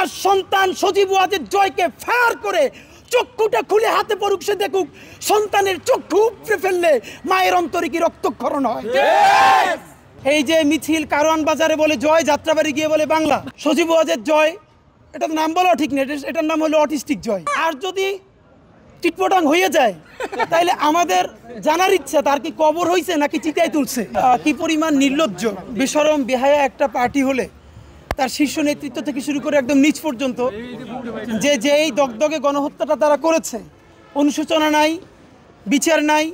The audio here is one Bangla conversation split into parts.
তার সন্তান সজীব ওয়াজেদ জয়কে ফায়ার করে চক্ষুটা খুলে হাতে পড়ুক, সে দেখুক সন্তানের চক্ষু উপড়ে ফেললে মায়ের অন্তরে কি রক্তক্ষরণ হয়। এই যে মিছিল কারওয়ান বাজারে বলে জয়, যাত্রাবাড়ি গিয়ে বলে বাংলা। সজীব ওয়াজেদ জয়, এটার নাম বলা ঠিক নেই, এটার নাম হলো অটিস্টিক জয়। আর যদি টিটপটাং হয়ে যায় তাহলে আমাদের জানার ইচ্ছা তার কি কবর হয়েছে নাকি চিতায় তুলছে। কি পরিমাণ নির্লজ্জ বেশরম বেহায়া একটা পার্টি হলে তার শীর্ষ নেতৃত্ব থেকে শুরু করে একদম নিচ পর্যন্ত যেই দগদগে গণহত্যাটা তারা করেছে, অনুশোচনা নাই, বিচার নাই,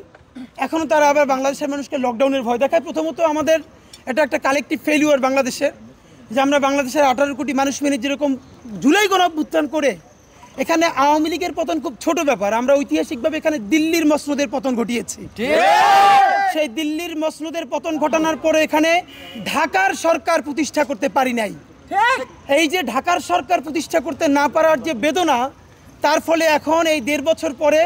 এখনও তারা আবার বাংলাদেশের মানুষকে লকডাউনের ভয় দেখায়। প্রথমত আমাদের এটা একটা কালেকটিভ ফেলিওর বাংলাদেশের, যে আমরা বাংলাদেশের 18 কোটি মানুষ মিলে যেরকম জুলাই গণঅভ্যুত্থান করে এখানে আওয়ামী লীগের পতন খুব ছোট ব্যাপার, আমরা ঐতিহাসিকভাবে এখানে দিল্লির মসনদের পতন ঘটিয়েছি। সেই দিল্লির মসনদের পতন ঘটানোর পরে এখানে ঢাকার সরকার প্রতিষ্ঠা করতে পারি নাই। এই যে ঢাকার সরকার প্রতিষ্ঠা করতে না পারার যে বেদনা, তার ফলে এখন এই 1.5 বছর পরে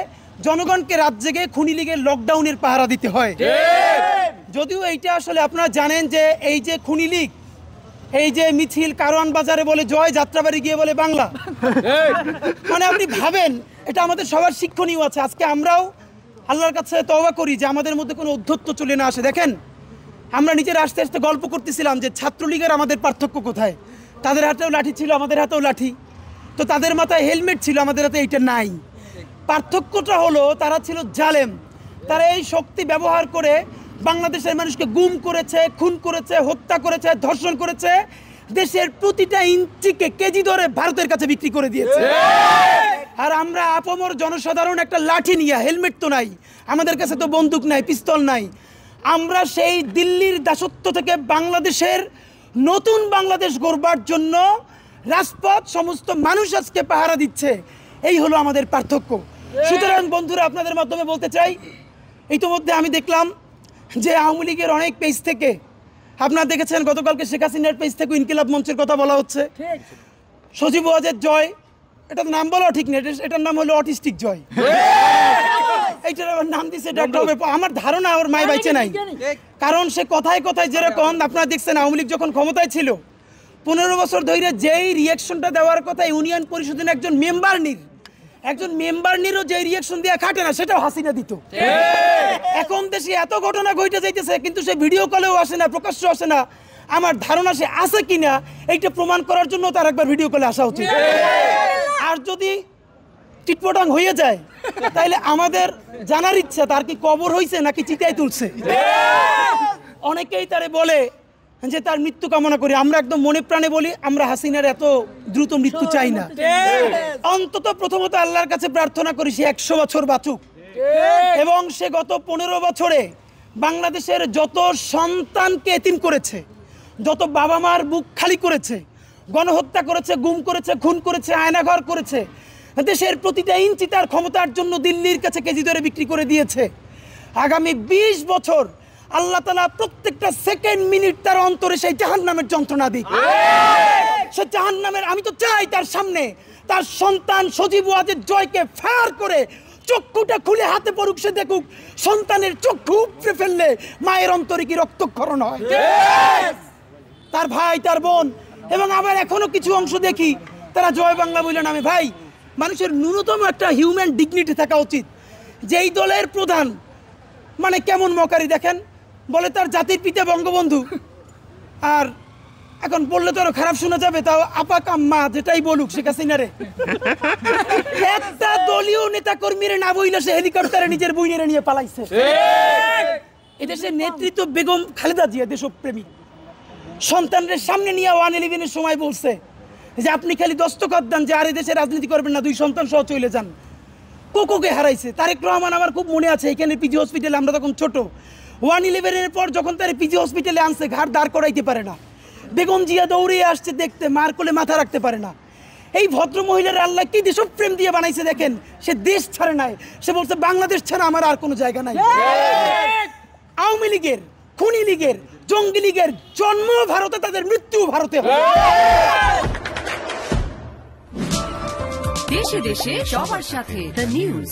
জনগণকে রাত জেগে খুনি লীগের লকডাউনের পাহারা দিতে হয়। যদিও এইটা আসলে আপনারা জানেন যে এই যে খুনি লীগ, এই যে মিছিল কারওয়ান বাজারে বলে জয়, যাত্রাবাড়ি গিয়ে বলে বাংলা, মানে আপনি ভাবেন এটা আমাদের সবার শিক্ষণীয় আছে। আজকে আমরাও আল্লাহর কাছে তওবা করি যে আমাদের মধ্যে কোনো অধ্যত্ব চলে না আসে। দেখেন আমরা নিজের আস্তে আস্তে গল্প করতেছিলাম যে ছাত্রলীগের আমাদের পার্থক্য কোথায়। তাদের হাতেও লাঠি ছিল, আমাদের হাতেও লাঠি, তো তাদের মাথায় হেলমেট ছিল, আমাদের হাতে এইটা নাই। পার্থক্যটা হলো তারা ছিল জালেম, তারা এই শক্তি ব্যবহার করে বাংলাদেশের মানুষকে গুম করেছে, খুন করেছে, হত্যা করেছে, ধর্ষণ করেছে, দেশের প্রতিটা ইঞ্চিকে কেজি ধরে ভারতের কাছে বিক্রি করে দিয়েছে। আর আমরা আপামর জনসাধারণ একটা লাঠি নিয়ে, হেলমেট তো নাই, আমাদের কাছে তো বন্দুক নাই, পিস্তল নাই, আমরা সেই দিল্লির দাসত্ব থেকে বাংলাদেশের নতুন বাংলাদেশ গড়বার জন্য রাজপথ সমস্ত মানুষ আজকে পাহারা দিচ্ছে। এই হলো আমাদের পার্থক্য। সুতরাং বন্ধুরা, আপনাদের মাধ্যমে বলতে চাই, ইতিমধ্যে আমি দেখলাম যে আওয়ামী লীগের অনেক পেজ থেকে, আপনারা দেখেছেন গতকালকে শেখ হাসিনার পেজ থেকে ইনকিলাব মঞ্চের কথা বলা হচ্ছে। সজীব ওয়াজেদ জয়, এটার নাম বলা ঠিক নেই, এটার নাম হলো অটিস্টিক জয়। এইটার আবার নাম দিচ্ছে ডাক্তার হবে। আমার ধারণা ওর মায় বাইচে নাই, কারণ সে কথায় কথায় যেরকম আপনারা দেখছেন আওয়ামী লীগ যখন ক্ষমতায় ছিল 15 বছর ধরে যেই রিয়াকশনটা দেওয়ার কথা ইউনিয়ন পরিষদের একজন মেম্বারনিরও যে রিয়াকশন দিয়ে খাটে না, সেটাও হাসিনা দিত। এখন দেশে এত ঘটনা ঘটে যাইতেছে কিন্তু সে ভিডিও কলেও আসে না, প্রকাশ্য আসে না। আমার ধারণা সে আছে কিনা এইটা প্রমাণ করার জন্য তার একবার ভিডিও কলে আসা উচিত। আর যদি টিটপটাং হয়ে যায় তাহলে আমাদের জানার ইচ্ছা তার কি কবর হয়েছে নাকি চিতায় তুলছে। অনেকেই তারে বলে যে তার মৃত্যু কামনা করি, আমরা একদম মনে প্রাণে বলি আমরা হাসিনার এত দ্রুত মৃত্যু চাই না। অন্তত প্রথমত আল্লাহর কাছে প্রার্থনা করি সে 100 বছর বাঁচুক, এবং সে গত 15 বছরে বাংলাদেশের যত সন্তানকে এতিম করেছে, যত বাবা মার বুক খালি করেছে, গণহত্যা করেছে, গুম করেছে, খুন করেছে, আয়নাঘর করেছে, দেশের প্রতিটা ইঞ্চি তার ক্ষমতার জন্য দিল্লির কাছে কেজি ধরে বিক্রি করে দিয়েছে। আগামী 20 বছর আল্লাহ তাআলা প্রত্যেকটা সেকেন্ড মিনিট তার অন্তরে সেই জাহান্নামের যন্ত্রণা দিক। সে জাহান্নামের, আমি তো চাই তার সামনে তার সন্তান সজীব ওয়াজেদ জয়কে ফায়ার করে চক্ষুটা খুলে হাতে পড়ুক, সে দেখুক সন্তানের চক্ষু উপড়ে ফেললে মায়ের অন্তরে কি রক্তক্ষরণ হয়। তার ভাই, তার বোন, এবং আবার এখনো কিছু অংশ দেখি তারা জয় বাংলা বলে নামে। ভাই, মানুষের ন্যূনতম একটা হিউম্যান ডিগনিটি থাকা উচিত। যেই দলের প্রধান মানে কেমন মকারি দেখেন, বলে তার জাতির পিতা বঙ্গবন্ধু, আর এখন বললে তো আরো খারাপ শোনা যাবে, তাও আপা কাম্মা যেটাই বলুক শেখ হাসিনারে। একটা দলীয় নেতা কর্মীরা না বইলে সে হেলিকপ্টারে নিজের বইনেরে নিয়ে পালাইছে। এদেশের নেতৃত্ব বেগম খালেদা জিয়া দেশপ্রেমিক, সন্তানদের সামনে নিয়ে 111-এর সময় বলছে যে আপনি খালি দস্তখত দেন যে আর এদেশে রাজনীতি করবেন না, 2 সন্তান সহ চলে যান। কোকোকে হারাইছে। তারেক রহমান আমার খুব মনে আছে, এখানে পিজি হসপিটালে আমরা তখন ছোট, 111-এর পর যখন তার পিজি হসপিটালে আনছে ঘাট দাঁড় করাইতে পারে না, বেগম জিয়া দৌড়ে আসছে দেখতে, মার কোলে মাথা রাখতে পারে না। এই ভদ্র মহিলার আল্লাহ কি দেশপ্রেম দিয়ে বানাইছে দেখেন, সে দেশ ছাড়ে নাই, সে বলছে বাংলাদেশ ছাড়া আমার আর কোনো জায়গা নাই। আওয়ামী লীগের, খুনি লীগের, জঙ্গি লীগের জন্ম ভারতে, তাদের মৃত্যু ভারতে। দেশে দেশে সবার সাথে দ্য নিউজ।